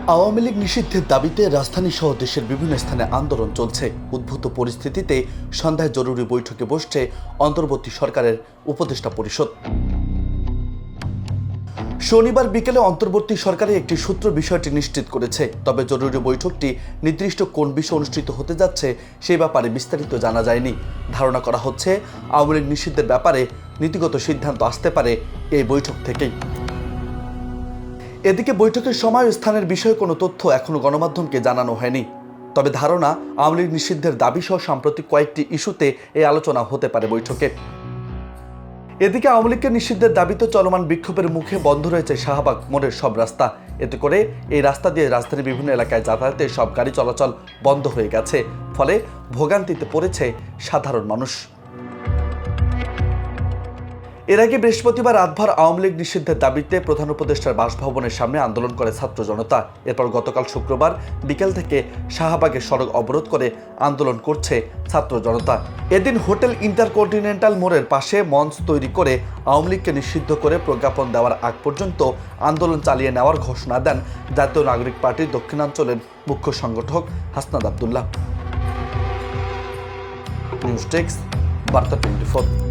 আওয়ামী লীগ নিষিদ্ধের দাবিতে রাজধানী সহ দেশের বিভিন্ন স্থানে আন্দোলন চলছে। উদ্ভূত পরিস্থিতিতে সন্ধ্যায় জরুরি বৈঠকে বসছে অন্তর্বর্তী সরকারের উপদেষ্টা পরিষদ। শনিবার বিকেলে অন্তর্বর্তী সরকারের একটি সূত্র বিষয়টি নিশ্চিত করেছে। তবে জরুরি বৈঠকটি নির্দিষ্ট কোন বিষয়ে অনুষ্ঠিত হতে যাচ্ছে সেই ব্যাপারে বিস্তারিত জানা যায়নি। ধারণা করা হচ্ছে আওয়ামী লীগ নিষিদ্ধের ব্যাপারে নীতিগত সিদ্ধান্ত আসতে পারে এই বৈঠক থেকেই। এদিকে বৈঠকের সময় ও স্থানের বিষয়ে কোনো তথ্য এখনো গণমাধ্যমকে জানানো হয়নি। তবে ধারণা আওয়ামী লীগ নিষিদ্ধের দাবি সহ সাম্প্রতিক কয়েকটি ইস্যুতে এই আলোচনা হতে পারে বৈঠকে। এদিকে আওয়ামী লীগকে নিষিদ্ধের দাবিতে চলমান বিক্ষোভের মুখে বন্ধ রয়েছে শাহবাগ মোড়ের সব রাস্তা। এতে করে এই রাস্তা দিয়ে রাজধানীর বিভিন্ন এলাকায় যাতায়াতের সব গাড়ি চলাচল বন্ধ হয়ে গেছে। ফলে ভোগান্তিতে পড়েছে সাধারণ মানুষ। এর আগে বৃহস্পতিবার রাতভর আওয়ামী লীগ নিষিদ্ধের দাবিতে প্রধান উপদেষ্টার বাসভবনের সামনে আন্দোলন করে ছাত্র জনতা। এরপর গতকাল শুক্রবার বিকেল থেকে শাহবাগের সড়ক অবরোধ করে আন্দোলন করছে ছাত্র জনতা। এদিন হোটেল ইন্টারকন্টিনেন্টাল মোড়ের পাশে মঞ্চ তৈরি করে আওয়ামী লীগকে নিষিদ্ধ করে প্রজ্ঞাপন দেওয়ার আগ পর্যন্ত আন্দোলন চালিয়ে নেওয়ার ঘোষণা দেন জাতীয় নাগরিক পার্টির দক্ষিণাঞ্চলের মুখ্য সংগঠক হাসনাত আব্দুল্লাহ। নিউজ ডেস্ক, বার্তা 24।